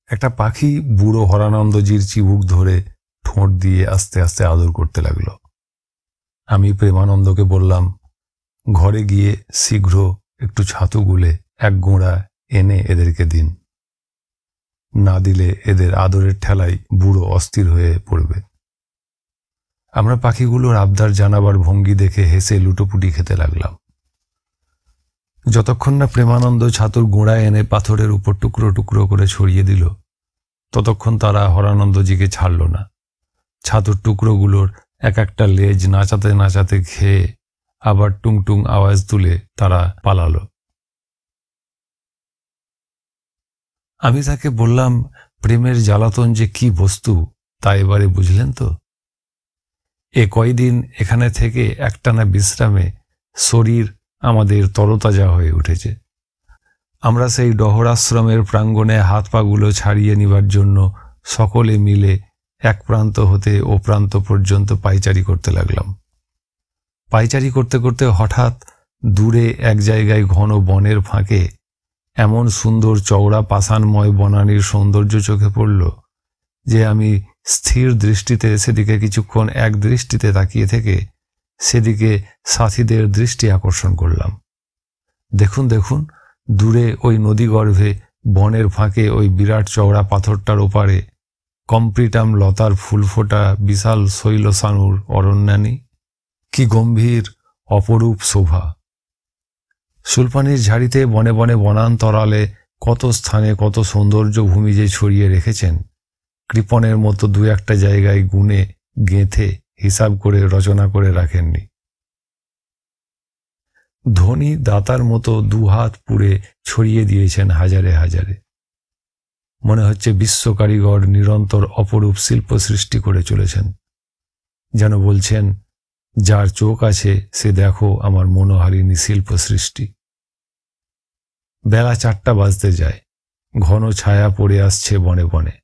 একটা পাখি বুড়ো হরানন্দজির চিবুক ধরে ঠোঁট দিয়ে আস্তে আস্তে আদর করতে লাগলো। আমি প্রেমানন্দকে বললাম, ঘরে গিয়ে শীঘ্র একটু ছাতু গুলে এক গোঁড়া এনে এদেরকে দিন, না দিলে এদের আদরের ঠেলায় বুড়ো অস্থির হয়ে পড়বে। আমরা পাখিগুলোর আবদার জানাবার ভঙ্গি দেখে হেসে লুটোপুটি খেতে লাগলাম। যতক্ষণ না প্রেমানন্দ ছাতুর গোঁড়া এনে পাথরের উপর টুকরো টুকরো করে ছড়িয়ে দিল, ততক্ষণ তারা হরানন্দজিকে ছাড়ল না। ছাতুর টুকরোগুলোর এক একটা লেজ নাচাতে নাচাতে খেয়ে আবার টুংটুং আওয়াজ তুলে তারা পালালো। আমি তাকে বললাম, প্রেমের জ্বালাতন যে কি বস্তু তা এবারে বুঝলেন তো? এ কয়দিন এখানে থেকে একটানা বিশ্রামে শরীর আমাদের তরতাজা হয়ে উঠেছে। আমরা সেই ডহরাশ্রমের প্রাঙ্গণে হাত পাগুলো ছাড়িয়ে নিবার জন্য সকলে মিলে এক প্রান্ত হতে ও প্রান্ত পর্যন্ত পায়চারি করতে লাগলাম। পায়চারি করতে করতে হঠাৎ দূরে এক জায়গায় ঘন বনের ফাঁকে এমন সুন্দর চওড়া পাষাণময় বনানীর সৌন্দর্য চোখে পড়ল যে আমি স্থির দৃষ্টিতে সেদিকে কিছুক্ষণ এক দৃষ্টিতে তাকিয়ে থেকে সেদিকে সাথীদের দৃষ্টি আকর্ষণ করলাম। দেখুন দেখুন, দূরে ওই নদীগর্ভে বনের ফাঁকে ওই বিরাট চওড়া পাথরটার ওপারে কম্প্রিটাম লতার ফুলফোটা বিশাল শৈলসানুর অরণ্যানী, কি গম্ভীর অপরূপ শোভা! সুলপানির ঝাড়িতে বনে বনে বনান্তরালে কত স্থানে কত সৌন্দর্য ভূমি যে ছড়িয়ে রেখেছেন, কৃপণের মতো দু একটা জায়গায় গুণে গেঁথে হিসাব করে রচনা করে রাখেননি। ধনী দাতার মতো দুহাত পুড়ে ছড়িয়ে দিয়েছেন হাজারে হাজারে। মনে হচ্ছে বিশ্ব কারিগর নিরন্তর অপরূপ শিল্প সৃষ্টি করে চলেছেন, যেন বলছেন, যার চোখ আছে সে দেখো আমার মনোহারিণী শিল্প সৃষ্টি। বেলা 4টা বাজতে যায়, ঘন ছায়া পড়ে আসছে বনে বনে।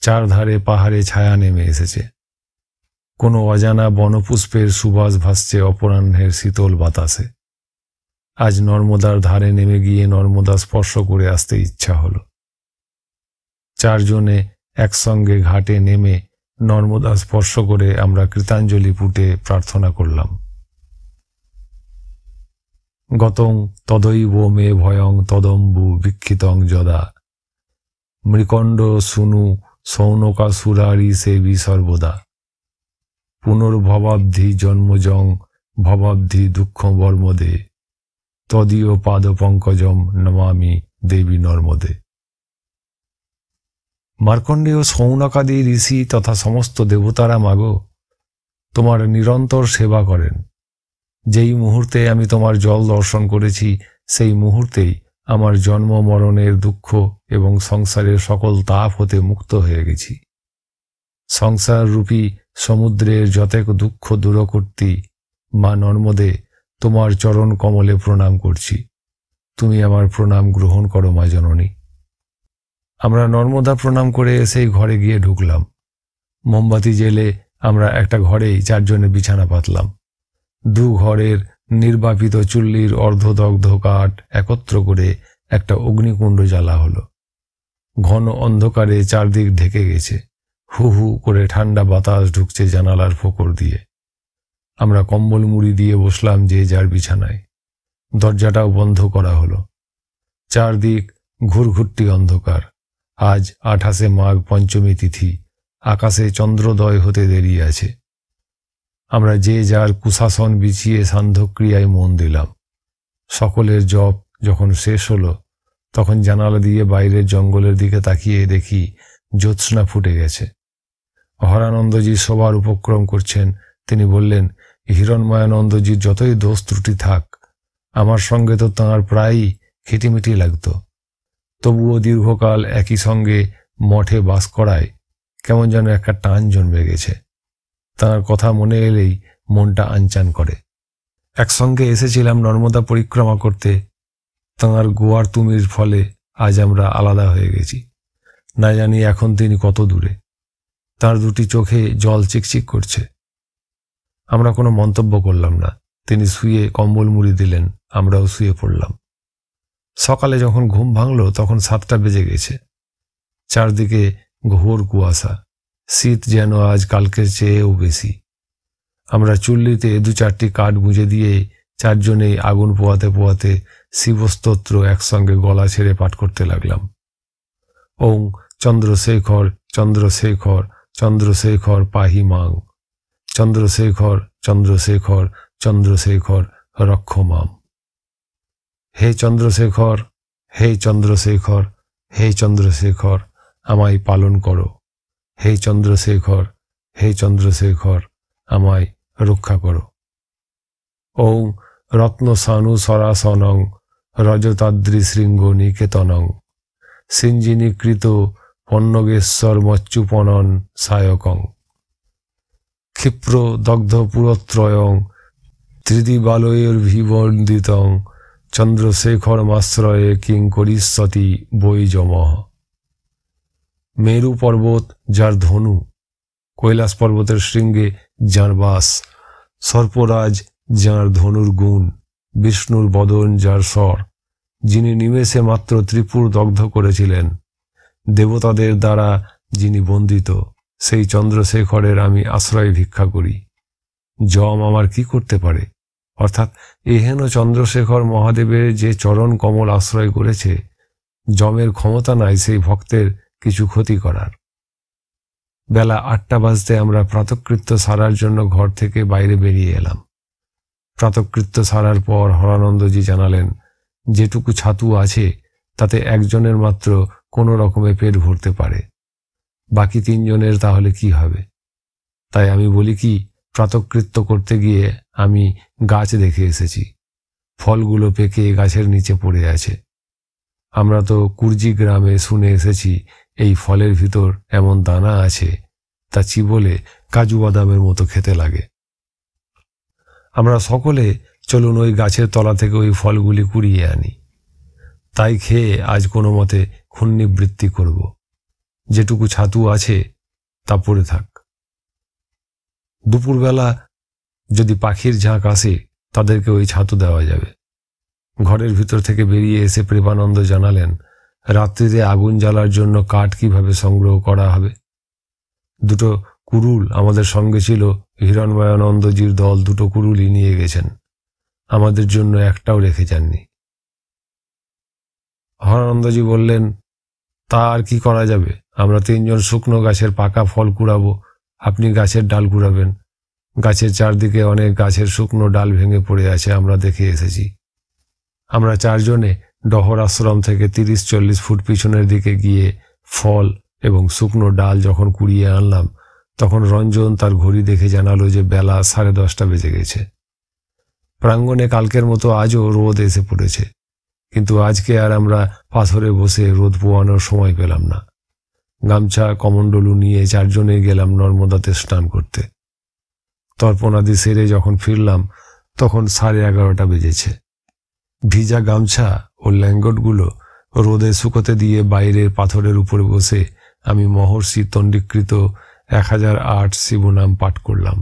চারধারে পাহাড়ে ছায়া নেমে এসেছে। কোনো অজানা বনপুষ্পের সুবাস ভাসছে অপরাহ্নের শীতল বাতাসে। আজ নর্মদার ধারে নেমে গিয়ে নর্মদা স্পর্শ করে আসতে ইচ্ছা হলো। চারজনে একসঙ্গে ঘাটে নেমে নর্মদা স্পর্শ করে আমরা কৃতাঞ্জলি পুটে প্রার্থনা করলাম। গতং তদৈব মে ভয়ং তদম্বু বিক্ষিতং যদা মৃকণ্ড শুনু সৌনকাসুরারি সেবি সর্বদা পুনর্ভবাব্ধি জন্মজং ভবাব্ধি দুঃখ বর্মদে তদীয় পাদ পঙ্কজম নমামি দেবী নর্মদে। মার্কণ্ডেয় সৌনকাদি ঋষি তথা সমস্ত দেবতারা মাগো, তোমার নিরন্তর সেবা করেন। যেই মুহূর্তে আমি তোমার জল দর্শন করেছি, সেই মুহূর্তেই আমার জন্ম মরণের দুঃখ এবং সংসারের সকল তাপ হতে মুক্ত হয়ে গেছি। সংসার রূপী সমুদ্রের যতেক দুঃখ দূর করতে মা নর্মদে তোমার চরণ কমলে প্রণাম করছি। তুমি আমার প্রণাম গ্রহণ করো মা জননী। আমরা নর্মদা প্রণাম করে সেই ঘরে গিয়ে ঢুকলাম। মোমবাতি জেলে আমরা একটা ঘরেই চারজনে বিছানা পাতলাম। দু ঘরের নির্বাপিত চুল্লির অর্ধদগ্ধ কাঠ একত্র করে একটা অগ্নিকুণ্ড জ্বালা হলো। ঘন অন্ধকারে চারদিক ঢেকে গেছে। হু হু করে ঠান্ডা বাতাস ঢুকছে জানালার ফোকর দিয়ে। আমরা কম্বল মুড়ি দিয়ে বসলাম যে যার বিছানায়। দরজাটাও বন্ধ করা হলো। চারদিক ঘুরঘুরটি অন্ধকার। আজ 28শে মাঘ পঞ্চমী তিথি। আকাশে চন্দ্রোদয় হতে দেরি আছে। আমরা যে যার কুশাসন বিছিয়ে সান্ধ্যক্রিয়ায় মন দিলাম। সকলের জপ যখন শেষ হলো, তখন জানালা দিয়ে বাইরের জঙ্গলের দিকে তাকিয়ে দেখি জ্যোৎস্না ফুটে গেছে। হরানন্দজি সবার উপক্রম করছেন। তিনি বললেন, হিরণময়ানন্দজির যতই দোষ ত্রুটি থাক, আমার সঙ্গে তো তাঁর প্রায়ই খিটিমিটি লাগত। তবুও দীর্ঘকাল একই সঙ্গে মঠে বাস করায় কেমন যেন একটা টান জন্মে গেছে। তাঁর কথা মনে এলেই মনটা আনচান করে। একসঙ্গে এসেছিলাম নর্মদা পরিক্রমা করতে। তাঁর গোয়ার তুমির ফলে আজ আমরা আলাদা হয়ে গেছি। না জানি এখন তিনি কত দূরে। তাঁর দুটি চোখে জল চিকচিক করছে। আমরা কোনো মন্তব্য করলাম না। তিনি শুয়ে কম্বল মুড়ি দিলেন, আমরাও শুয়ে পড়লাম। সকালে যখন ঘুম ভাঙল তখন 7টা বেজে গেছে। চারদিকে ঘোর কুয়াশা, শীত যেন আজ কালকের চেয়েও বেশি। আমরা চুল্লিতে 2-4টি কাঠ গুঁজে দিয়ে চারজনেই আগুন পোয়াতে পোয়াতে শিবস্তোত্র একসঙ্গে গলা ছেড়ে পাঠ করতে লাগলাম। ওং চন্দ্রশেখর চন্দ্রশেখর চন্দ্রশেখর পাহি মাং, চন্দ্রশেখর চন্দ্রশেখর চন্দ্রশেখর রক্ষ মাম। হে চন্দ্রশেখর, হে চন্দ্রশেখর, হে চন্দ্রশেখর, আমায় পালন করো। হে চন্দ্রশেখর, হে চন্দ্রশেখর, আমায় রক্ষা করো। ওং রত্নসানু সরাসনং রজতাদ্রি শৃঙ্গ নিকেতনং সিঞ্জিনীকৃত পন্নগেশ্বর মচ্চুপনন সায়কং ক্ষিপ্র দগ্ধ পুরত্রয়ং ত্রিদিবালয়ৈর্ভিবন্দিতং চন্দ্রশেখরমাশ্রয়ে কিং করিষ্যতি বৈজমঃ। মেরু পর্বত যার ধনু, কৈলাস পর্বতের শৃঙ্গে যার বাস, সর্পরাজ যার ধনুর গুণ, বিষ্ণুর বদন যার স্বর, যিনি নিমেষে মাত্র ত্রিপুর দগ্ধ করেছিলেন, দেবতাদের দ্বারা যিনি বন্দিত, সেই চন্দ্রশেখরের আমি আশ্রয় ভিক্ষা করি। যম আমার কি করতে পারে? অর্থাৎ এহেন চন্দ্রশেখর মহাদেবের যে চরণ কমল আশ্রয় করেছে, যমের ক্ষমতা নাই সেই ভক্তের কিছু ক্ষতি করার। বেলা 8টা বাজতে আমরা প্রাতকৃত্য সারার জন্য ঘর থেকে বাইরে বেরিয়ে এলাম। প্রাতকৃত্য সারার পর হরানন্দজি জানালেন, যেটুকু ছাতু আছে তাতে একজনের মাত্র কোনো রকমে পেট ভরতে পারে, বাকি 3 জনের তাহলে কি হবে? তাই আমি বলি কি, প্রাতকৃত্য করতে গিয়ে আমি গাছ দেখে এসেছি, ফলগুলো পেকে গাছের নিচে পড়ে আছে। আমরা তো কুর্জি গ্রামে শুনে এসেছি এই ফলের ভিতর এমন দানা আছে তা চিবোলে কাজু বাদামের মতো খেতে লাগে। আমরা সকলে চলুন ওই গাছের তলা থেকে ওই ফলগুলি কুড়িয়ে আনি, তাই খেয়ে আজ কোনো মতে ক্ষুণ্ণিবৃত্তি করব। যেটুকু ছাতু আছে তা পড়ে থাক। দুপুরবেলা যদি পাখির ঝাঁক আসে তাদেরকে ওই ছাতু দেওয়া যাবে। ঘরের ভিতর থেকে বেরিয়ে এসে প্রেমানন্দ জানালেন, রাত্রিতে আগুন জ্বালার জন্য কাঠ কিভাবে সংগ্রহ করা হবে। 2টো কুড়ুল আমাদের সঙ্গে ছিল। হিরণময়ানন্দজির দল 2টো কুড়ুলই নিয়ে গেছেন, আমাদের জন্য একটাও রেখে যাননি। হরানন্দজি বললেন, তা আর কি করা যাবে, আমরা 3 জন শুকনো গাছের পাকা ফল কুড়াবো, আপনি গাছের ডাল কুড়াবেন। গাছের চারদিকে অনেক গাছের শুকনো ডাল ভেঙে পড়ে আছে, আমরা দেখে এসেছি। আমরা 4 জনে ডহর আশ্রম থেকে 30-40 ফুট পিছনের দিকে গিয়ে ফল এবং শুকনো ডাল যখন কুড়িয়ে আনলাম, তখন রঞ্জন তার ঘড়ি দেখে জানালো যে বেলা 10:30 বেজে গেছে। প্রাঙ্গণে কালকের মতো আজও রোদ এসে পড়েছে, কিন্তু আজকে আর আমরা পাথরে বসে রোদ পোয়ানোর সময় পেলাম না। গামছা কমণ্ডলু নিয়ে 4 জনে গেলাম নর্মদাতে স্নান করতে। তর্পণাদি সেরে যখন ফিরলাম তখন 11:30 বেজেছে। ভিজা গামছা ও ল্যাঙ্গটগুলো রোদে শুকোতে দিয়ে বাইরের পাথরের উপরে বসে আমি মহর্ষি তন্ডিকৃত 1008 শিবনাম পাঠ করলাম।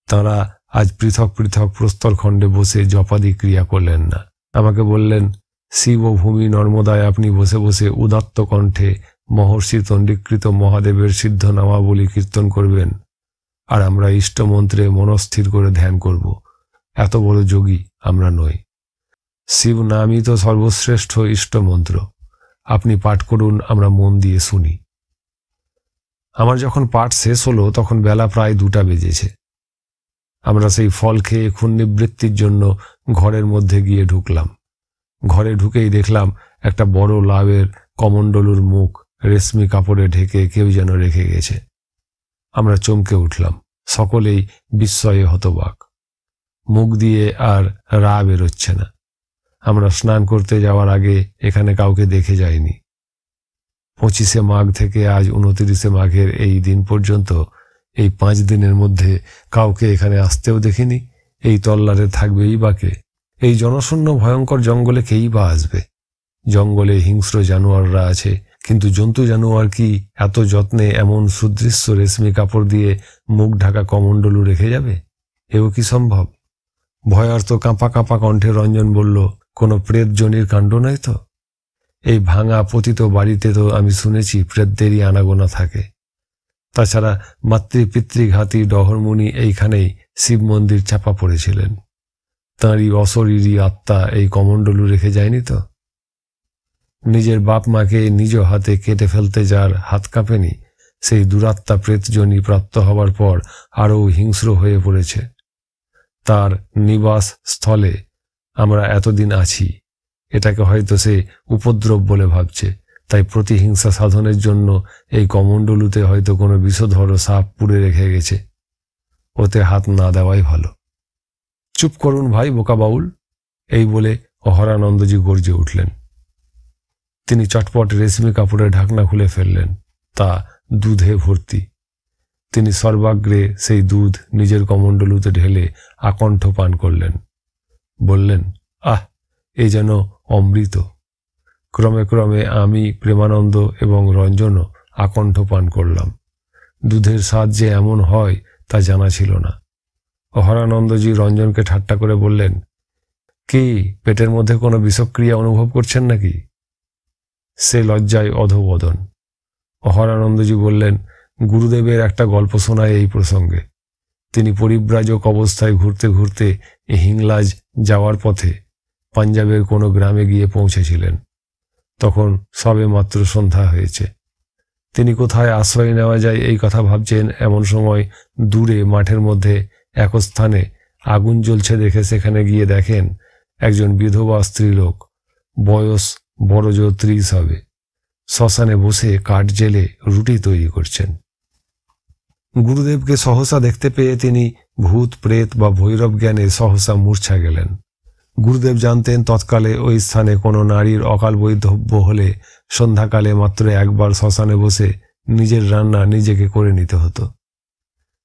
তাঁরা আজ পৃথক পৃথক প্রস্তরখণ্ডে বসে জপাদি ক্রিয়া করলেন না। আমাকে বললেন, শিব ও ভূমি নর্মদায় আপনি বসে বসে উদাত্ত কণ্ঠে মহর্ষি তন্ডিকৃত মহাদেবের সিদ্ধ নামাবলী কীর্তন করবেন, আর আমরা ইষ্টমন্ত্রে মনস্থির করে ধ্যান করব। এত বড় যোগী আমরা নই। শিব নামই তো সর্বশ্রেষ্ঠ ইষ্টমন্ত্র, আপনি পাঠ করুন, আমরা মন দিয়ে শুনি। আমার যখন পাঠ শেষ হলো তখন বেলা প্রায় 2টা বেজেছে। আমরা সেই ফল খেয়ে ক্ষুণ্ণিবৃত্তির জন্য ঘরের মধ্যে গিয়ে ঢুকলাম। ঘরে ঢুকেই দেখলাম একটা বড় লাউয়ের কমণ্ডলুর মুখ রেশমি কাপড়ে ঢেকে কেউ যেন রেখে গেছে। আমরা চমকে উঠলাম, সকলেই বিস্ময়ে হতবাক। মুখ দিয়ে আর রা বেরোচ্ছে না। আমরা স্নান করতে যাওয়ার আগে এখানে কাউকে দেখে যাইনি। 25শে মাঘ থেকে আজ 29শে মাঘের এই দিন পর্যন্ত এই 5 দিনের মধ্যে কাউকে এখানে আসতেও দেখিনি। এই তল্লারে থাকবেই বা কে? এই জনশূন্য ভয়ঙ্কর জঙ্গলে কেই বা আসবে? জঙ্গলে হিংস্র জানোয়াররা আছে, কিন্তু জন্তু জানোয়ার কি এত যত্নে এমন সুদৃশ্য রেশমি কাপড় দিয়ে মুখ ঢাকা কমণ্ডলু রেখে যাবে? এও কি সম্ভব? ভয়ার্ত কাঁপা কাঁপা কণ্ঠে রঞ্জন বলল, কোনো প্রেত জনির কাণ্ড নয় তো? এই ভাঙা পতিত বাড়িতে তো আমি শুনেছি প্রেতদেরই আনাগোনা থাকে। তাছাড়া মাতৃপিতৃঘাতী ডহরমুনি এইখানেই শিব মন্দির চাপা পড়েছিলেন। তাঁরই অশরীরী আত্মা এই কমণ্ডলু রেখে যায়নি তো? নিজের বাপ মাকে নিজ হাতে কেটে ফেলতে যার হাত কাঁপেনি, সেই দুরাত্মা প্রেতজনী প্রাপ্ত হবার পর আরও হিংস্র হয়ে পড়েছে। তার নিবাস স্থলে আমরা এতদিন আছি, এটাকে হয়তো সে উপদ্রব বলে ভাবছে, তাই প্রতিহিংসা সাধনের জন্য এই কমণ্ডলুতে হয়তো কোনো বিষধর সাপ পুড়ে রেখে গেছে। ওতে হাত না দেওয়াই ভালো। চুপ করুন ভাই বোকা বাউল, এই বলে অহরানন্দজি গর্জে উঠলেন। তিনি চটপট রেশমি কাপড়ের ঢাকনা খুলে ফেললেন, তা দুধে ভর্তি। তিনি সর্বাগ্রে সেই দুধ নিজের কমণ্ডলুতে ঢেলে আকণ্ঠ পান করলেন। বললেন, আহ, এ যেন অমৃত। ক্রমে ক্রমে আমি, প্রেমানন্দ এবং রঞ্জনও আকণ্ঠ পান করলাম। দুধের স্বাদ যে এমন হয় তা জানা ছিল না। অহরানন্দজি রঞ্জনকে ঠাট্টা করে বললেন, কি পেটের মধ্যে কোনো বিষক্রিয়া অনুভব করছেন নাকি? সে লজ্জায় অধোবদন। অহরানন্দজি বললেন, গুরুদেবের একটা গল্প শোনায় এই প্রসঙ্গে। তিনি পরিব্রাজক অবস্থায় ঘুরতে ঘুরতে হিংলাজ যাওয়ার পথে পাঞ্জাবের কোনো গ্রামে গিয়ে পৌঁছেছিলেন। তখন সবে মাত্র সন্ধ্যা হয়েছে। তিনি কোথায় আশ্রয় নেওয়া যায় এই কথা ভাবছেন, এমন সময় দূরে মাঠের মধ্যে এক স্থানে আগুন জ্বলছে দেখে সেখানে গিয়ে দেখেন একজন বিধবা স্ত্রীলোক, বয়স বড়জোর 30 হবে, শ্মশানে বসে কাঠ জেলে রুটি তৈরি করছেন। গুরুদেবকে সহসা দেখতে পেয়ে তিনি ভূত প্রেত বা ভৈরব জ্ঞানে সহসা মূর্ছা গেলেন। গুরুদেব জানতেন তৎকালে ওই স্থানে কোনো নারীর অকাল বৈধব্য হলে সন্ধ্যাকালে মাত্র একবার শ্মশানে বসে নিজের রান্না নিজেকে করে নিতে হতো।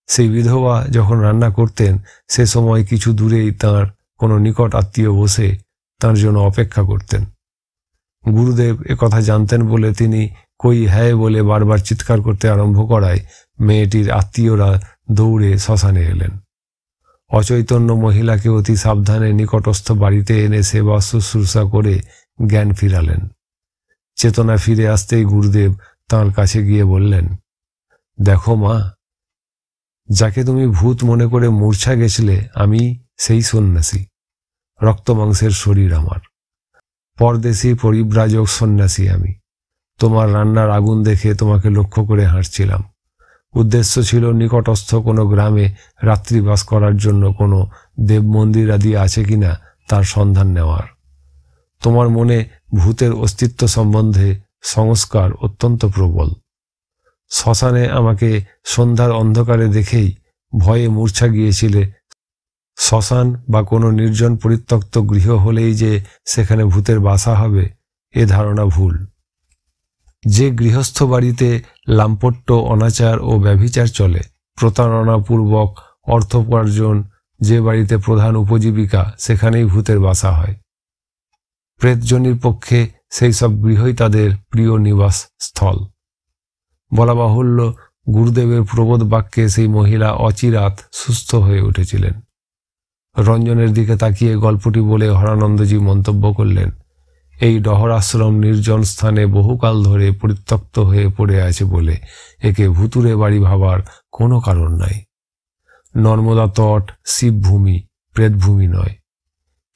সেই বিধবা যখন রান্না করতেন সে সময় কিছু দূরেই তাঁর কোনো নিকট আত্মীয় বসে তাঁর জন্য অপেক্ষা করতেন। গুরুদেব একথা জানতেন বলে তিনি কই হ্যায় বলে বারবার চিৎকার করতে আরম্ভ করায় মেয়েটির আত্মীয়রা দৌড়ে শ্মশানে এলেন। অচৈতন্য মহিলাকে অতি সাবধানে নিকটস্থ বাড়িতে এনে সেবা শুশ্রূষা করে জ্ঞান ফিরালেন। চেতনা ফিরে আসতেই গুরুদেব তাঁর কাছে গিয়ে বললেন, দেখো মা, যাকে তুমি ভূত মনে করে মূর্ছা গেছিলে আমি সেই সন্ন্যাসী। রক্ত মাংসের শরীর আমার, পরদেশী পরিব্রাজক সন্ন্যাসী আমি। তোমার রান্নার আগুন দেখে তোমাকে লক্ষ্য করে হাঁটছিলাম। উদ্দেশ্য ছিল নিকটস্থ কোনো গ্রামে রাত্রিবাস করার জন্য কোনো দেব মন্দির আদি আছে কিনা তার সন্ধান নেওয়ার। তোমার মনে ভূতের অস্তিত্ব সম্বন্ধে সংস্কার অত্যন্ত প্রবল। শ্মশানে আমাকে সন্ধ্যার অন্ধকারে দেখেই ভয়ে মূর্ছা গিয়েছিলে। শ্মশান বা কোনো নির্জন পরিত্যক্ত গৃহ হলেই যে সেখানে ভূতের বাসা হবে, এ ধারণা ভুল। যে গৃহস্থ বাড়িতে লাম্পট্য, অনাচার ও ব্যভিচার চলে, প্রতারণাপূর্বক অর্থোপার্জন যে বাড়িতে প্রধান উপজীবিকা, সেখানেই ভূতের বাসা হয়। প্রেতজনীর পক্ষে সেই সব গৃহই তাদের প্রিয় নিবাস স্থল। বলা বাহুল্য, গুরুদেবের প্রবোধ বাক্যে সেই মহিলা অচিরাত সুস্থ হয়ে উঠেছিলেন। রঞ্জনের দিকে তাকিয়ে গল্পটি বলে হরানন্দজি মন্তব্য করলেন, এই ডহর আশ্রম নির্জন স্থানে বহুকাল ধরে পরিত্যক্ত হয়ে পড়ে আছে বলে একে ভুতুরে বাড়ি ভাবার কোনো কারণ নাই। নর্মদা তট শিবভূমি, প্রেতভূমি নয়।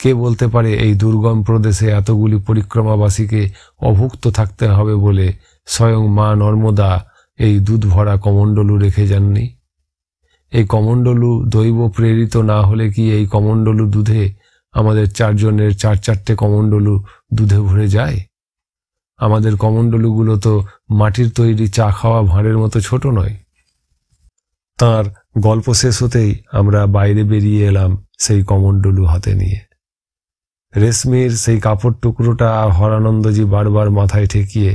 কে বলতে পারে এই দুর্গম প্রদেশে এতগুলি পরিক্রমাবাসীকে অভুক্ত থাকতে হবে বলে স্বয়ং মা নর্মদা এই দুধ ভরা কমণ্ডলু রেখে যাননি? এই কমণ্ডলু দৈব প্রেরিত না হলে কি এই কমণ্ডলু দুধে আমাদের 4 জনের 4-4টে কমণ্ডলু দুধে ভরে যায়? আমাদের কমণ্ডলুগুলো তো মাটির তৈরি চা খাওয়া ভাঁড়ের মতো ছোট নয়। তাঁর গল্প শেষ হতেই আমরা বাইরে বেরিয়ে এলাম সেই কমণ্ডলু হাতে নিয়ে। রেশমির সেই কাপড় টুকরোটা হরানন্দজি বারবার মাথায় ঠেকিয়ে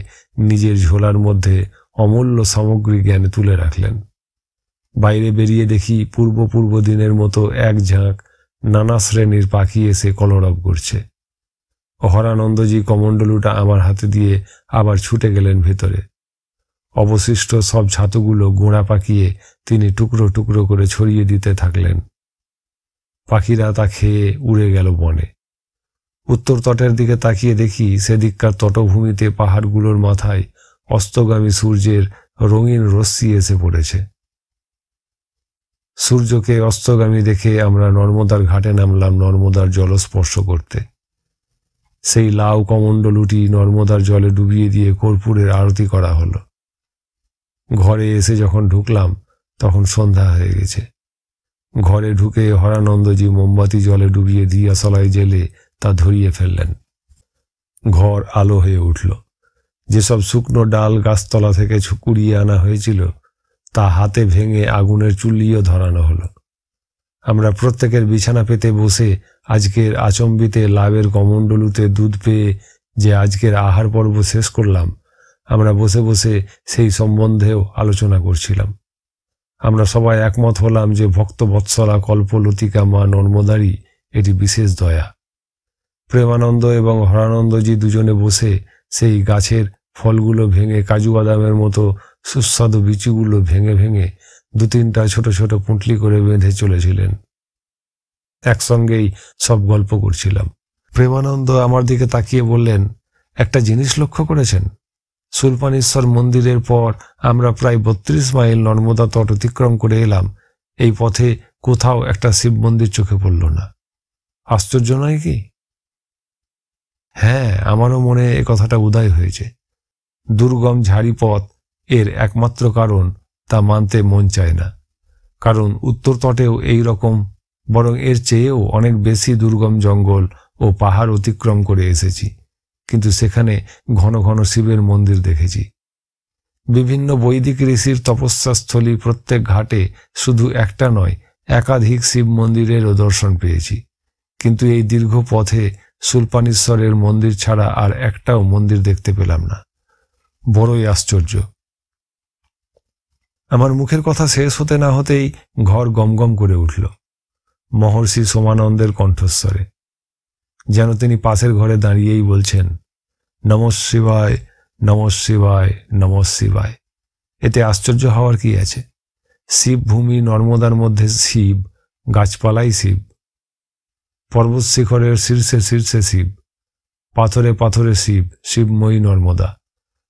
নিজের ঝোলার মধ্যে অমূল্য সামগ্রী জ্ঞানে তুলে রাখলেন। বাইরে বেরিয়ে দেখি পূর্ব দিনের মতো এক ঝাঁক নানা শ্রেণীর পাখি এসে কলরব করছে। হরানন্দজি কমণ্ডলুটা আমার হাতে দিয়ে আবার ছুটে গেলেন ভেতরে। অবশিষ্ট সব ছাতুগুলো গোড়া পাকিয়ে তিনি টুকরো টুকরো করে ছড়িয়ে দিতে থাকলেন। পাখিরা তা খেয়ে উড়ে গেল বনে। উত্তর তটের দিকে তাকিয়ে দেখি সেদিককার তটভূমিতে পাহাড়গুলোর মাথায় অস্তগামী সূর্যের রঙিন রশ্মি এসে পড়েছে। সূর্যকে অস্তগামী দেখে আমরা নর্মদার ঘাটে নামলাম নর্মদার জল স্পর্শ করতে। সেই লাউ কমণ্ডলুটি নর্মদার জলে ডুবিয়ে দিয়ে কর্পূরের আরতি করা হলো। ঘরে এসে যখন ঢুকলাম তখন সন্ধ্যা হয়ে গেছে। ঘরে ঢুকে হরানন্দজি মোমবাতি জলে ডুবিয়ে দিয়াশলাই জেলে তা ধরিয়ে ফেললেন। ঘর আলো হয়ে উঠল। যেসব শুকনো ডাল গাছতলা থেকে কুড়িয়ে আনা হয়েছিল তা হাতে ভেঙে আগুনের চুল্লিও ধরানো হলো। আমরা প্রত্যেকের বিছানা পেতে বসে আজকের আচম্বিতে লাভের কমণ্ডলুতে দুধ পেয়ে যে আজকের আহার পর্ব শেষ করলাম, আমরা বসে বসে সেই সম্বন্ধেও আলোচনা করছিলাম। আমরা সবাই একমত হলাম যে ভক্তবৎসলা কল্পলতিকা মা নর্মদারই এটি বিশেষ দয়া। প্রেমানন্দ এবং হরানন্দজি দুজনে বসে সেই গাছের ফলগুলো ভেঙে কাজু বাদামের মতো সুস্বাদু বিচিগুলো ভেঙে ভেঙে 2-3টা ছোট ছোট পুঁটলি করে বেঁধে চলেছিলেন। একসঙ্গেই সব গল্প করছিলাম। প্রেমানন্দ আমার দিকে তাকিয়ে বললেন, একটা জিনিস লক্ষ্য করেছেন? শূলপাণেশ্বর মন্দিরের পর আমরা প্রায় 32 মাইল নর্মদা তট অতিক্রম করে এলাম, এই পথে কোথাও একটা শিব মন্দির চোখে পড়ল না। আশ্চর্য নয় কি? হ্যাঁ, আমারও মনে এ কথাটা উদয় হয়েছে। দুর্গম ঝাড়ি পথ এর একমাত্র কারণ তা মানতে মন চায় না। কারণ উত্তর তটেও এই রকম, বরং এর চেয়েও অনেক বেশি দুর্গম জঙ্গল ও পাহাড় অতিক্রম করে এসেছি, কিন্তু সেখানে ঘন ঘন শিবের মন্দির দেখেছি। বিভিন্ন বৈদিক ঋষির তপস্যাস্থলী প্রত্যেক ঘাটে শুধু একটা নয়, একাধিক শিব মন্দিরেরও দর্শন পেয়েছি, কিন্তু এই দীর্ঘ পথে শূলপাণেশ্বরের মন্দির ছাড়া আর একটাও মন্দির দেখতে পেলাম না। বড়ই আশ্চর্য। আমার মুখের কথা শেষ হতে না হতেই ঘর গমগম করে উঠল মহর্ষি সোমানন্দের কণ্ঠস্বরে, যেন তিনি পাশের ঘরে দাঁড়িয়েই বলছেন, নমঃ শিবায়, নমঃ শিবায়, নমঃ শিবায়। এতে আশ্চর্য হওয়ার কি আছে? শিবভূমি নর্মদার মধ্যে শিব, গাছপালাই শিব, পর্বত শিখরের শীর্ষে শীর্ষে শিব, পাথরে পাথরে শিব, শিবময়ী নর্মদা।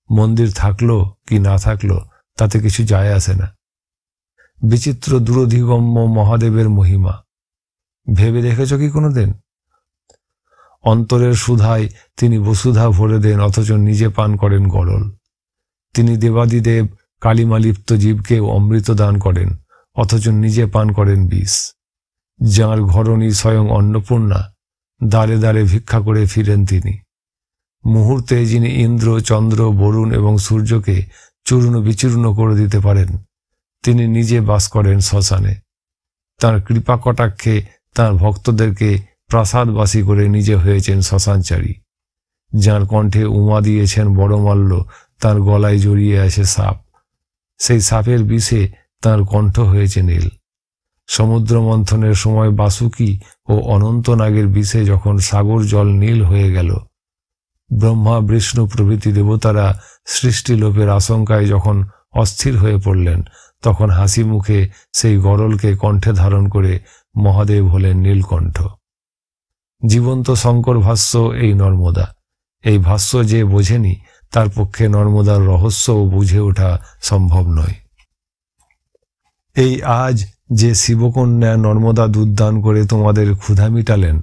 মন্দির থাকলো কি না থাকলো তাতে কিছু যায় আসে না। বিচিত্র দূরধিগম্য মহাদেবের মহিমা ভেবে দেখেছ কি কোনোদিন? অন্তরের সুধায় তিনি বসুধা ভরে দেন, অথচ নিজে পান করেন গরল। তিনি দেবাদিদেব কালিমালিপ্ত জীবকেও অমৃত দান করেন, অথচ নিজে পান করেন বিষ। যাঁর ঘরণী স্বয়ং অন্নপূর্ণা, দ্বারে দ্বারে ভিক্ষা করে ফিরেন তিনি। মুহূর্তে যিনি ইন্দ্র, চন্দ্র, বরুণ এবং সূর্যকে চূর্ণ বিচূর্ণ করে দিতে পারেন, তিনি নিজে বাস করেন শ্মশানে। তাঁর কৃপা কটাক্ষে তাঁর ভক্তদেরকে প্রাসাদবাসী করে নিজে হয়েছেন শ্মশানচারী। যাঁর কণ্ঠে উমা দিয়েছেন বড়মাল্য, তাঁর গলায় জড়িয়ে আছে সাপ। সেই সাপের বিষে তাঁর কণ্ঠ হয়েছে নীল। সমুদ্র মন্থনের সময় বাসুকি ও অনন্তনাগের বিষে যখন সাগর জল নীল হয়ে গেল, ব্রহ্মা, বিষ্ণু প্রভৃতি দেবতারা সৃষ্টিলোপের আশঙ্কায় যখন অস্থির হয়ে পড়লেন, তখন হাসি মুখে সেই গরলকে কণ্ঠে ধারণ করে মহাদেব হলেন নীলকণ্ঠ। জীবন্ত শঙ্কর ভাষ্য এই নর্মদা। এই ভাষ্য যে বোঝেনি তার পক্ষে নর্মদার রহস্যও বুঝে ওঠা সম্ভব নয়। এই আজ যে শিবকন্যা নর্মদা দুধ দান করে তোমাদের ক্ষুধা মিটালেন,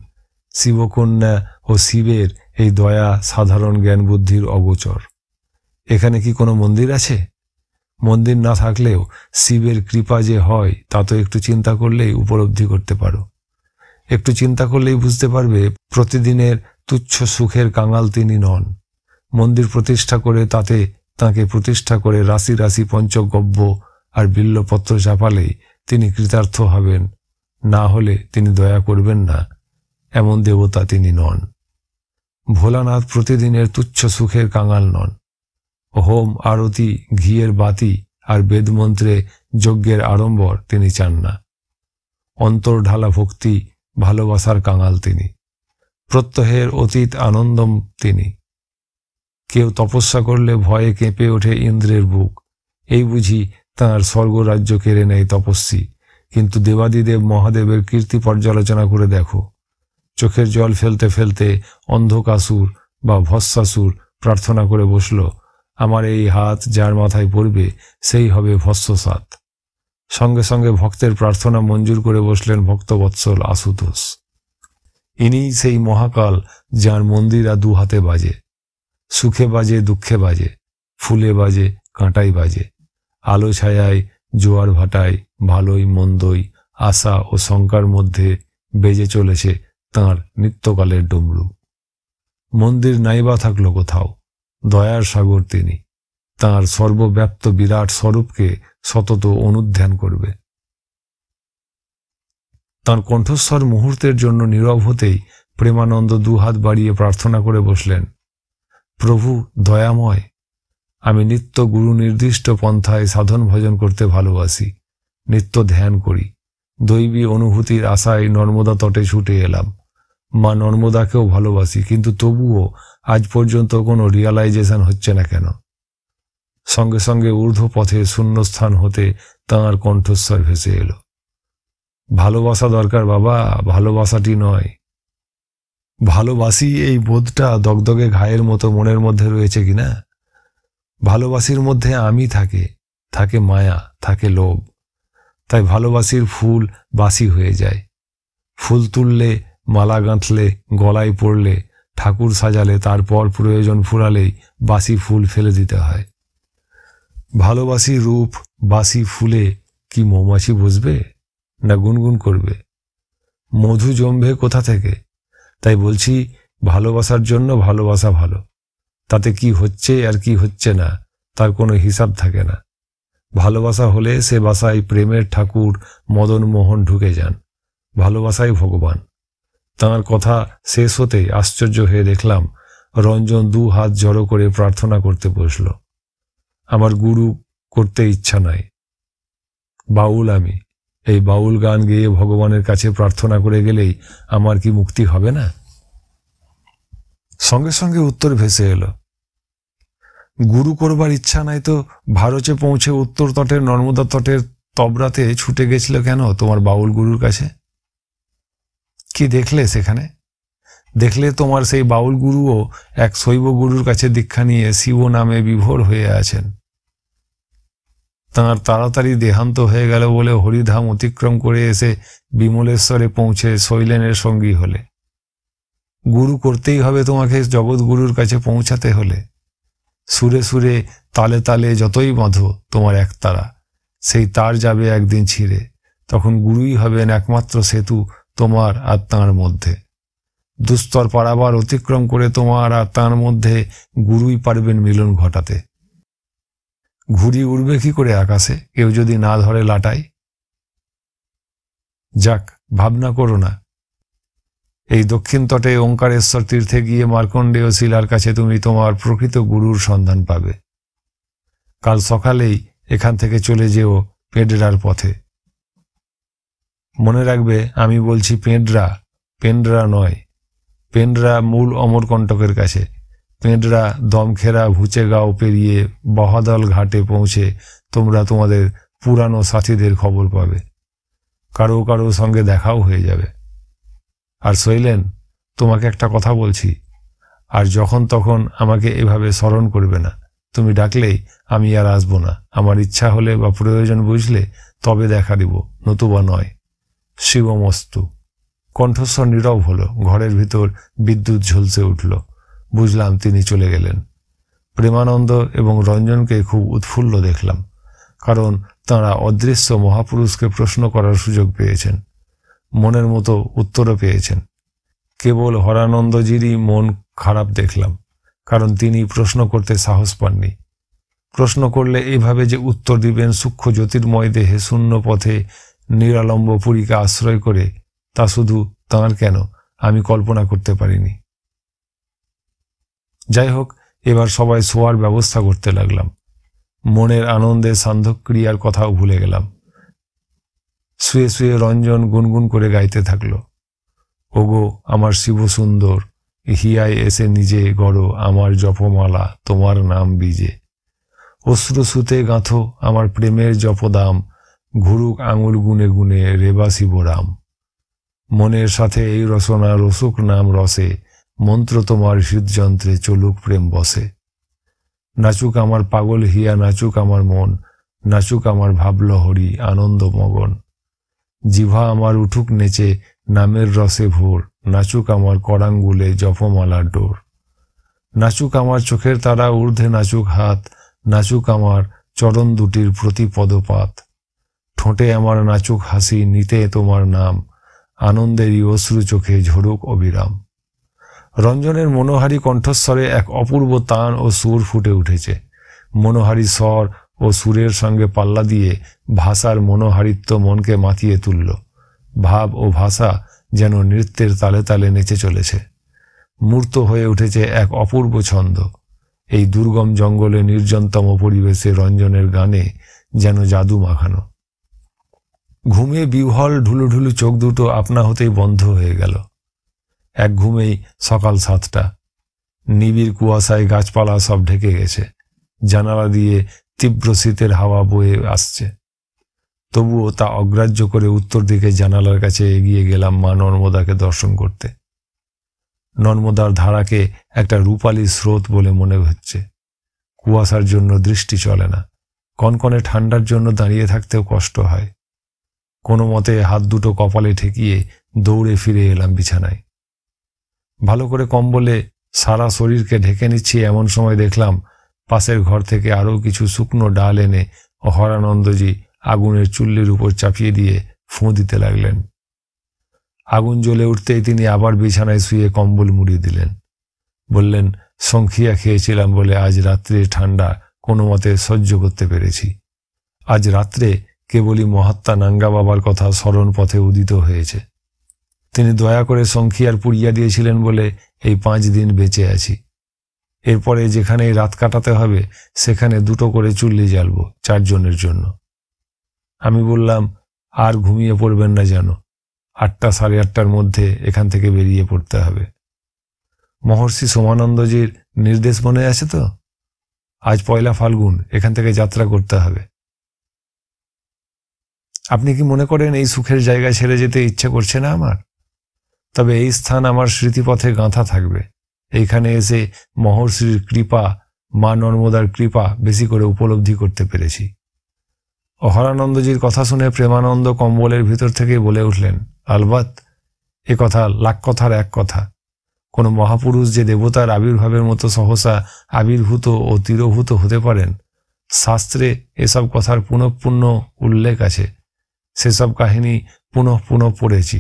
শিবকন্যা ও শিবের এই দয়া সাধারণ জ্ঞান বুদ্ধির অগোচর। এখানে কি কোনো মন্দির আছে? মন্দির না থাকলেও শিবের কৃপা যে হয় তা তো একটু চিন্তা করলেই উপলব্ধি করতে পারো। একটু চিন্তা করলেই বুঝতে পারবে প্রতিদিনের তুচ্ছ সুখের কাঙাল তিনি নন। মন্দির প্রতিষ্ঠা করে তাতে তাঁকে প্রতিষ্ঠা করে রাশি রাশি পঞ্চগব্য আর বিল্লপত্র চাপালেই তিনি কৃতার্থ হবেন, না হলে তিনি দয়া করবেন না, এমন দেবতা তিনি নন। ভোলানাথ প্রতিদিনের তুচ্ছ সুখের কাঙাল নন। হোম, আরতি, ঘিয়ের বাতি আর বেদমন্ত্রে যজ্ঞের আড়ম্বর তিনি চান না। অন্তর ঢালা ভক্তি, ভালোবাসার কাঙাল তিনি। প্রত্যহের অতীত আনন্দম তিনি। কেউ তপস্যা করলে ভয়ে কেঁপে ওঠে ইন্দ্রের বুক, এই বুঝি তাঁর স্বর্গরাজ্য কেড়ে নেয় তপস্বী। কিন্তু দেবাদিদেব মহাদেবের কীর্তি পর্যালোচনা করে দেখো, চোখের জল ফেলতে ফেলতে অন্ধকাসুর বা ভস্মাসুর প্রার্থনা করে বসল, আমার এই হাত যার মাথায় পড়বে সেই হবে ভস্মসাৎ। সঙ্গে সঙ্গে ভক্তের প্রার্থনা মঞ্জুর করে বসলেন ভক্তবৎসল আশুতোষ। ইনি সেই মহাকাল যার মন্দিরা দু হাতে বাজে, সুখে বাজে দুঃখে বাজে, ফুলে বাজে কাঁটাই বাজে, আলো ছায়ায় জোয়ার ভাটায়, ভালোই মন্দই, আশা ও শঙ্কার মধ্যে বেজে চলেছে তাঁর নিত্যকালের ডমরু। মন্দির নাইবা থাকলো কোথাও, দয়ার সাগর তিনি, তাঁর সর্বব্যাপ্ত বিরাট স্বরূপকে সতত অনুধ্যান করবে। তাঁর কণ্ঠস্বর মুহূর্তের জন্য নীরব হতেই প্রেমানন্দ দুহাত বাড়িয়ে প্রার্থনা করে বসলেন, প্রভু দয়াময়, আমি নিত্য গুরু নির্দিষ্ট পন্থায় সাধন ভজন করতে ভালোবাসি, নিত্য ধ্যান করি। দৈবী অনুভূতির আশায় নর্মদা তটে ছুটে এলাম। মা নর্মদাকেও ভালোবাসি, কিন্তু তবুও আজ পর্যন্ত কোনো রিয়ালাইজেশন হচ্ছে না কেন? সঙ্গে সঙ্গে ঊর্ধ্ব পথে শূন্যস্থান হতে তাঁর কণ্ঠস্বর ভেসে এলো, ভালোবাসা দরকার বাবা, ভালোবাসাটি নয়। ভালোবাসি এই বোধটা দগদগে ঘায়ের মতো মনের মধ্যে রয়েছে কিনা? ভালোবাসির মধ্যে আমি থাকে, থাকে মায়া, থাকে লোভ। তাই ভালোবাসির ফুল বাসি হয়ে যায়। ফুল তুললে, মালা গাঁথলে, গলায় পড়লে, ঠাকুর সাজালে, তারপর প্রয়োজন ফুরালেই বাসি ফুল ফেলে দিতে হয়। ভালোবাসি রূপ বাসি ফুলে কি মৌমাছি বসবে না গুনগুন করবে? মধু জমবে কোথা থেকে? তাই বলছি, ভালোবাসার জন্য ভালোবাসা ভালো। তাতে কি হচ্ছে আর কি হচ্ছে না তার কোনো হিসাব থাকে না। ভালোবাসা হলে সে বাসায় প্রেমের ঠাকুর মদন মোহন ঢুকে যান। ভালোবাসাই ভগবান। তাঁর কথা শেষ হতেই আশ্চর্য হয়ে দেখলাম রঞ্জন দু হাত জড়ো করে প্রার্থনা করতে বসল। আমার গুরু করতে ইচ্ছা নাই, বাউল আমি। এই বাউল গান গেয়ে ভগবানের কাছে প্রার্থনা করে গেলেই আমার কি মুক্তি হবে না? সঙ্গে সঙ্গে উত্তর ভেসে এলো, গুরু করবার ইচ্ছা নাই তো ভারতে পৌঁছে উত্তর তটের নর্মদা তটের তবরাতে ছুটে গেছিল কেন তোমার বাউল গুরুর কাছে? কি দেখলে সেখানে? দেখলে তোমার সেই বাউল গুরুও এক শৈব গুরুর কাছে দীক্ষা নিয়ে শিব নামে বিভোর হয়ে আছেন। তাঁর তাড়াতাড়ি দেহান্ত হয়ে গেল বলে হরিধাম অতিক্রম করে এসে বিমলেশ্বরে পৌঁছে শৈলেনের সঙ্গী হলে। গুরু করতেই হবে তোমাকে জগৎগুরুর কাছে পৌঁছাতে হলে। সুরে সুরে তালে তালে যতই বাঁধো তোমার একতারা, সেই তার যাবে একদিন ছিঁড়ে। তখন গুরুই হবেন একমাত্র সেতু তোমার আর তাঁর মধ্যে। দুস্তর পারাবার অতিক্রম করে তোমার আর তাঁর মধ্যে গুরুই পারবেন মিলন ঘটাতে। ঘুড়ি উড়বে কি করে আকাশে কেউ যদি না ধরে লাটাই? যাক, ভাবনা করো না। এই দক্ষিণ তটে ওঙ্কারেশ্বর তীর্থে গিয়ে মার্কণ্ডেয় শিলার কাছে তুমি তোমার প্রকৃত গুরুর সন্ধান পাবে। কাল সকালেই এখান থেকে চলে যেও পেডরার পথে। মনে রাখবে আমি বলছি পেডরা, পেন্ডরা নয়। পেন্ডরা মূল অমরকণ্টকের কাছে। পেঁডরা দমখেরা ভুচেগাঁও পেরিয়ে বহাদল ঘাটে পৌঁছে তোমরা তোমাদের পুরানো সাথীদের খবর পাবে। কারো কারো সঙ্গে দেখাও হয়ে যাবে। আর শৈলেন, তোমাকে একটা কথা বলছি, আর যখন তখন আমাকে এভাবে স্মরণ করবে না। তুমি ডাকলেই আমি আর আসবো না। আমার ইচ্ছা হলে বা প্রয়োজন বুঝলে তবে দেখা দিব, নতুবা নয়। শিবমস্তু। কণ্ঠস্বর নীরব হলো। ঘরের ভিতর বিদ্যুৎ ঝলসে উঠল। বুঝলাম তিনি চলে গেলেন। প্রেমানন্দ এবং রঞ্জনকে খুব উৎফুল্ল দেখলাম, কারণ তাঁরা অদৃশ্য মহাপুরুষকে প্রশ্ন করার সুযোগ পেয়েছেন, মনের মতো উত্তরও পেয়েছেন। কেবল হরানন্দজিরই মন খারাপ দেখলাম, কারণ তিনি প্রশ্ন করতে সাহস পাননি। প্রশ্ন করলে এভাবে যে উত্তর দিবেন সূক্ষ্ম জ্যোতির্ময় দেহে শূন্য পথে নিরালম্ব পুরীকে আশ্রয় করে, তা শুধু তাঁর কেন আমি কল্পনা করতে পারিনি। যাই হোক, এবার সবাই শোয়ার ব্যবস্থা করতে লাগলাম। মনের আনন্দে সান্ধ্যক্রিয়ার কথাও ভুলে গেলাম। শুয়ে শুয়ে রঞ্জন গুনগুন করে গাইতে থাকল, ওগো আমার শিব সুন্দর, হিয়ায় এসে নিজে গড়ো আমার জপমালা তোমার নাম বীজে। অশ্রু সুতে গাঁথো আমার প্রেমের জপদাম, ঘুরুক আঙুল গুনে গুনে রেবা শিবরাম। মনের সাথে এই রসনা রসুক নাম রসে, মন্ত্র তোমার হৃদযন্ত্রে চলুক প্রেম বসে। নাচুক আমার পাগল হিয়া, নাচুক আমার মন, নাচুক আমার ভাবলহরী আনন্দ মগন। জিভা আমার উঠুক নেচে নামের রসে ভোর, নাচুক আমার করাঙ্গুলে জপমালার ডোর। নাচুক আমার চোখের তারা ঊর্ধ্বে নাচুক হাত, নাচুক আমার চরণ দুটির প্রতি পদপাত। ঠোঁটে আমার নাচুক হাসি নিতে তোমার নাম, আনন্দেরই অশ্রু চোখে ঝরুক অবিরাম। রঞ্জনের মনোহারী কণ্ঠস্বরে এক অপূর্ব তান ও সুর ফুটে উঠেছে। মনোহারী স্বর ও সুরের সঙ্গে পাল্লা দিয়ে ভাষার মনোহারিত্ব মনকে মাতিয়ে তুলল। ভাব ও ভাষা যেন নৃত্যের তালে তালে নেচে চলেছে। মূর্ত হয়ে উঠেছে এক অপূর্ব ছন্দ। এই দুর্গম জঙ্গলে নির্জনতম পরিবেশে রঞ্জনের গানে যেন জাদু মাখানো। ঘুমে বিহ্বল ঢুলুঢুলু চোখ দুটো আপনা হতেই বন্ধ হয়ে গেল। এক ঘুমেই সকাল 7টা। নিবিড় কুয়াশায় গাছপালা সব ঢেকে গেছে। জানালা দিয়ে তীব্র শীতের হাওয়া বয়ে আসছে। তবুও তা অগ্রাহ্য করে উত্তর দিকে জানালার কাছে এগিয়ে গেলাম মা নর্মদাকে দর্শন করতে। নর্মদার ধারাকে একটা রূপালী স্রোত বলে মনে হচ্ছে। কুয়াশার জন্য দৃষ্টি চলে না। কনকনে ঠান্ডার জন্য দাঁড়িয়ে থাকতেও কষ্ট হয়। কোনো মতে হাত দুটো কপালে ঠেকিয়ে দৌড়ে ফিরে এলাম বিছানায়। ভালো করে কম্বলে সারা শরীরকে ঢেকে নিচ্ছি এমন সময় দেখলাম পাশের ঘর থেকে আরও কিছু শুকনো ডাল এনে হরানন্দজি আগুনের চুল্লির উপর চাপিয়ে দিয়ে ফোঁ দিতে লাগলেন। আগুন জ্বলে উঠতেই তিনি আবার বিছানায় শুয়ে কম্বল মুড়িয়ে দিলেন। বললেন, সংখিয়া খেয়েছিলাম বলে আজ রাত্রে ঠান্ডা কোনো মতে সহ্য করতে পেরেছি। আজ রাত্রে কেবলই মহাত্মা নাঙ্গা বাবার কথা স্মরণ পথে উদিত হয়েছে। তিনি দয়া করে সংখিয়ার পুড়িয়া দিয়েছিলেন বলে এই 5 দিন বেঁচে আছি। এরপরে যেখানেই রাত কাটাতে হবে সেখানে 2টো করে চুল্লি জ্বালব 4 জনের জন্য। আমি বললাম, আর ঘুমিয়ে পড়বেন না যেন, 8টা সাড়ে 8টার মধ্যে এখান থেকে বেরিয়ে পড়তে হবে। মহর্ষি সোমানন্দজির নির্দেশ মনে আছে তো? আজ 1 ফাল্গুন এখান থেকে যাত্রা করতে হবে। আপনি কি মনে করেন এই সুখের জায়গা ছেড়ে যেতে ইচ্ছে করছে না আমার? তবে এই স্থান আমার স্মৃতিপথে গাঁথা থাকবে। এইখানে এসে মহর্ষির কৃপা, মা নর্মদার কৃপা বেশি করে উপলব্ধি করতে পেরেছি। অহরানন্দজির কথা শুনে প্রেমানন্দ কম্বলের ভিতর থেকে বলে উঠলেন, আলবাত, এ কথা লাখ কথার এক কথা। কোনো মহাপুরুষ যে দেবতার আবির্ভাবের মতো সহসা আবির্ভূত ও তিরোভূত হতে পারেন, শাস্ত্রে এসব কথার পুনঃপুন্য উল্লেখ আছে। সেসব কাহিনী পুনঃ পড়েছি,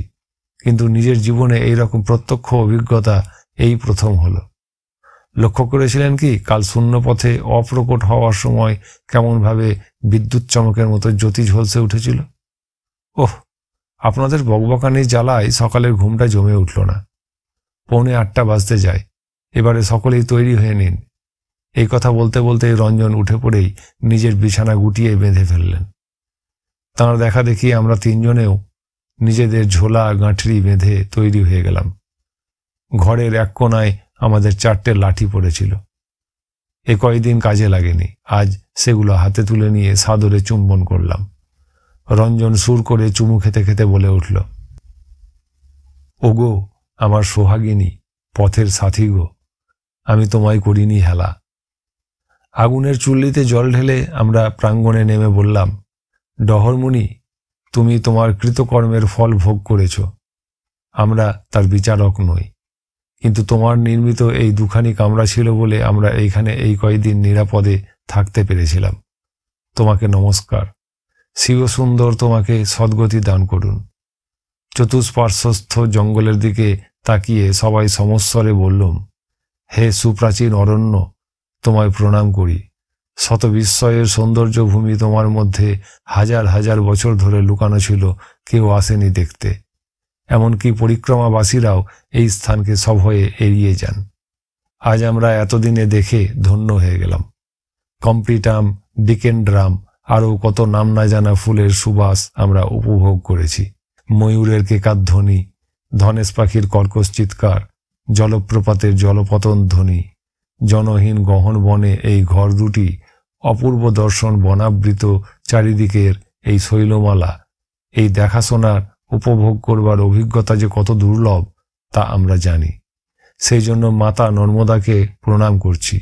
কিন্তু নিজের জীবনে এইরকম প্রত্যক্ষ অভিজ্ঞতা এই প্রথম হলো। লক্ষ্য করেছিলেন কি কাল শূন্য পথে অপ্রকট হওয়ার সময় কেমনভাবে বিদ্যুৎ চমকের মতো জ্যোতি ঝলসে উঠেছিল? ওহ, আপনাদের বকবকানির জ্বালায় সকালের ঘুমটা জমে উঠল না। 7:45 বাজতে যায়। এবারে সকলেই তৈরি হয়ে নিন। এই কথা বলতে বলতে রঞ্জন উঠে পড়েই নিজের বিছানা গুটিয়ে বেঁধে ফেললেন। তাঁর দেখা দেখি আমরা 3 জনেও নিজেদের ঝোলা গাঁঠরি বেঁধে তৈরি হয়ে গেলাম। ঘরের এক কোনায় আমাদের 4টে লাঠি পড়েছিল। এ কয়দিন কাজে লাগেনি। আজ সেগুলো হাতে তুলে নিয়ে সাদরে চুম্বন করলাম। রঞ্জন সুর করে চুমু খেতে খেতে বলে উঠল, ওগো আমার সোহাগিনী, পথের সাথী গো, আমি তোমায় করিনি হেলা। আগুনের চুল্লিতে জল ঢেলে আমরা প্রাঙ্গণে নেমে বললাম, ডহরমুনি, তুমি তোমার কৃতকর্মের ফল ভোগ করেছ। আমরা তার বিচারক নই, কিন্তু তোমার নির্মিত এই 2খানি কামরা ছিল বলে আমরা এইখানে এই কয়েকদিন নিরাপদে থাকতে পেরেছিলাম। তোমাকে নমস্কার। শিবসুন্দর তোমাকে সদ্গতি দান করুন। চতুষ্পার্শ্বস্থ জঙ্গলের দিকে তাকিয়ে সবাই সমস্বরে বললুম, হে সুপ্রাচীন অরণ্য, তোমায় প্রণাম করি। শত বিস্ময়ের সৌন্দর্য ভূমি তোমার মধ্যে হাজার হাজার বছর ধরে লুকানো ছিল, কেউ আসেনি দেখতে। এমনকি পরিক্রমাবাসীরাও এই স্থানকে সভয়ে এড়িয়ে যান। আজ আমরা এতদিনে দেখে ধন্য হয়ে গেলাম। কম্পিটাম, ডিকেন্ড্রাম, আরও কত নাম না জানা ফুলের সুবাস আমরা উপভোগ করেছি। ময়ূরের কেকাধ্বনি, ধনেশ পাখির কর্কশ চিৎকার, জলপ্রপাতের জলপতন ধ্বনি, জনহীন গহন বনে এই ঘর দুটি, অপূর্ব দর্শন বনাবৃত চারিদিকের এই শৈলমালা, এই দেখাশোনার উপভোগ করবার অভিজ্ঞতা যে কত দুর্লভ তা আমরা জানি। সেই জন্য মাতা নর্মদাকে প্রণাম করছি,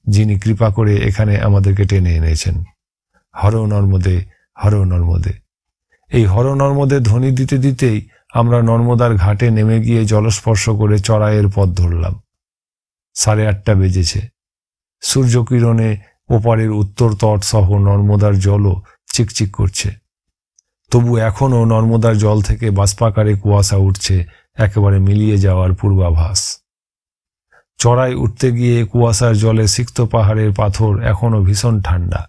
যিনি কৃপা করে এখানে আমাদেরকে টেনে এনেছেন। হর নর্মদে, হর নর্মদে। এই হর নর্মদে ধ্বনি দিতে দিতেই আমরা নর্মদার ঘাটে নেমে গিয়ে জলস্পর্শ করে চড়াইয়ের পথ ধরলাম। 8:30 বেজেছে। সূর্যকিরণে ওপারের উত্তর তট সহ নর্মদার জলও চিকচিক করছে। তবু এখনও নর্মদার জল থেকে বাষ্পাকারে কুয়াশা উঠছে, একেবারে মিলিয়ে যাওয়ার পূর্বাভাস। চড়াই উঠতে গিয়ে কুয়াশার জলে সিক্ত পাহাড়ের পাথর এখনও ভীষণ ঠান্ডা।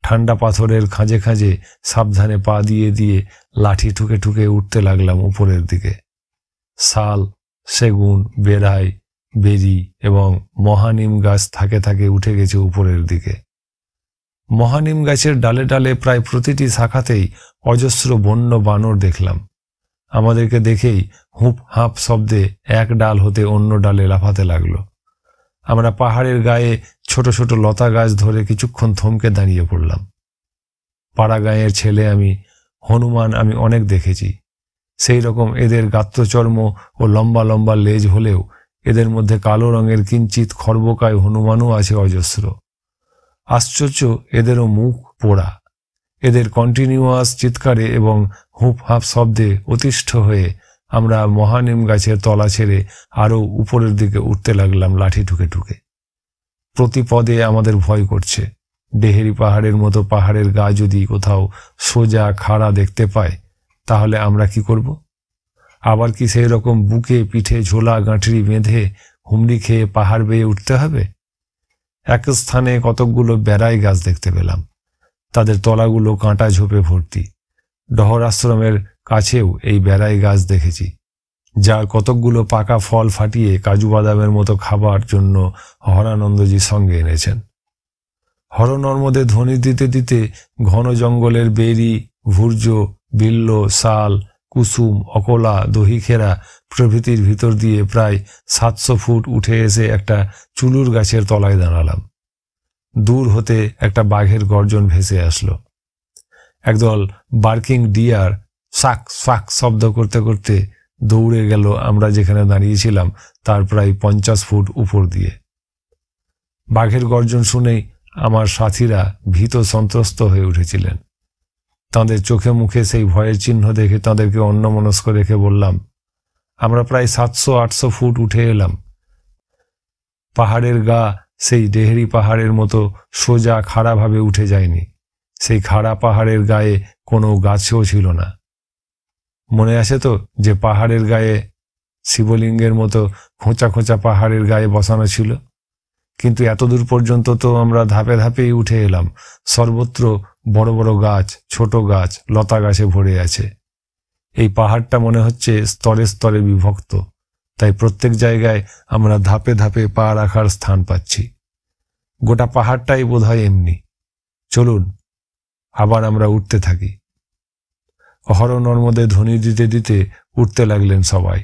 ঠান্ডা পাথরের খাঁজে খাঁজে সাবধানে পা দিয়ে দিয়ে লাঠি ঠুকে ঠুকে উঠতে লাগলাম উপরের দিকে। শাল, সেগুন, বেড়াই, বেরি এবং মহানিম গাছ থাকে থাকে উঠে গেছে উপরের দিকে। মহানিম গাছের ডালে ডালে প্রায় প্রতিটি শাখাতেই অজস্র বন্য বানর দেখলাম। আমাদেরকে দেখেই হুঁপ হাঁপ শব্দে এক ডাল হতে অন্য ডালে লাফাতে লাগলো। আমরা পাহাড়ের গায়ে ছোট ছোট লতা গাছ ধরে কিছুক্ষণ থমকে দাঁড়িয়ে পড়লাম। পাড়া গাঁয়ের ছেলে আমি, হনুমান আমি অনেক দেখেছি। সেই রকম এদের গাত্রচর্ম ও লম্বা লম্বা লেজ হলেও এদের মধ্যে কালো রঙের কিঞ্চিত খর্বকায় হনুমানও আছে অজস্র। আশ্চর্য, এদেরও মুখ পোড়া। এদের কন্টিনিউয়াস চিৎকারে এবং হুঁপ হাঁপ শব্দে অতিষ্ঠ হয়ে আমরা মহানিম গাছের তলা ছেড়ে আরও উপরের দিকে উঠতে লাগলাম লাঠি ঠুকে ঠুকে। প্রতি পদে আমাদের ভয় করছে। ডেহেরি পাহাড়ের মতো পাহাড়ের গা যদি কোথাও সোজা খাড়া দেখতে পায় তাহলে আমরা কি করব? আবার কি সেই রকম বুকে পিঠে ঝোলা গাঁঠরি বেঁধে হুমড়ি খেয়ে পাহাড় বেয়ে উঠতে হবে? এক স্থানে কতকগুলো বেড়াই গাছ দেখতে পেলাম। তাদের তলাগুলো কাঁটা ঝোপে ভর্তি। ডহর আশ্রমের কাছেও এই বেড়াই গাছ দেখেছি, যার কতকগুলো পাকা ফল ফাটিয়ে কাজু বাদামের মতো খাবার জন্য হরানন্দজি সঙ্গে এনেছেন। হর নর্মদে ধ্বনি দিতে দিতে ঘন জঙ্গলের বেরি, ভূর্জ, বিল্ল, শাল, কুসুম, অকলা, দহিখেরা প্রভৃতির ভিতর দিয়ে প্রায় 700 ফুট উঠে এসে একটা চুলুর গাছের তলায় দাঁড়ালাম। দূর হতে একটা বাঘের গর্জন ভেসে আসলো। একদল বার্কিং ডিয়ার শাক শাক শব্দ করতে করতে দৌড়ে গেল আমরা যেখানে দাঁড়িয়েছিলাম তার প্রায় 50 ফুট উপর দিয়ে। বাঘের গর্জন শুনেই আমার সাথীরা ভীত সন্ত্রস্ত হয়ে উঠেছিলেন। তাঁদের চোখে মুখে সেই ভয়ের চিহ্ন দেখে তাঁদেরকে অন্যমনস্ক রেখে বললাম, আমরা প্রায় 700-800 ফুট উঠে এলাম। পাহাড়ের গা সেই ডেহেরি পাহাড়ের মতো সোজা খাড়াভাবে উঠে যায়নি। সেই খাড়া পাহাড়ের গায়ে কোনো গাছও ছিল না। মনে আছে তো যে পাহাড়ের গায়ে শিবলিঙ্গের মতো খোঁচা খোঁচা পাহাড়ের গায়ে বসানো ছিল? কিন্তু এতদূর পর্যন্ত তো আমরা ধাপে ধাপেই উঠে এলাম। সর্বত্র বড় বড় গাছ, ছোট গাছ, লতা গাছে ভরে আছে। এই পাহাড়টা মনে হচ্ছে স্তরে স্তরে বিভক্ত, তাই প্রত্যেক জায়গায় আমরা ধাপে ধাপে পা রাখার স্থান পাচ্ছি। গোটা পাহাড়টাই বোধহয় এমনি। চলুন আবার আমরা উঠতে থাকি। হর নর্মদে ধ্বনি দিতে দিতে উঠতে লাগলেন সবাই।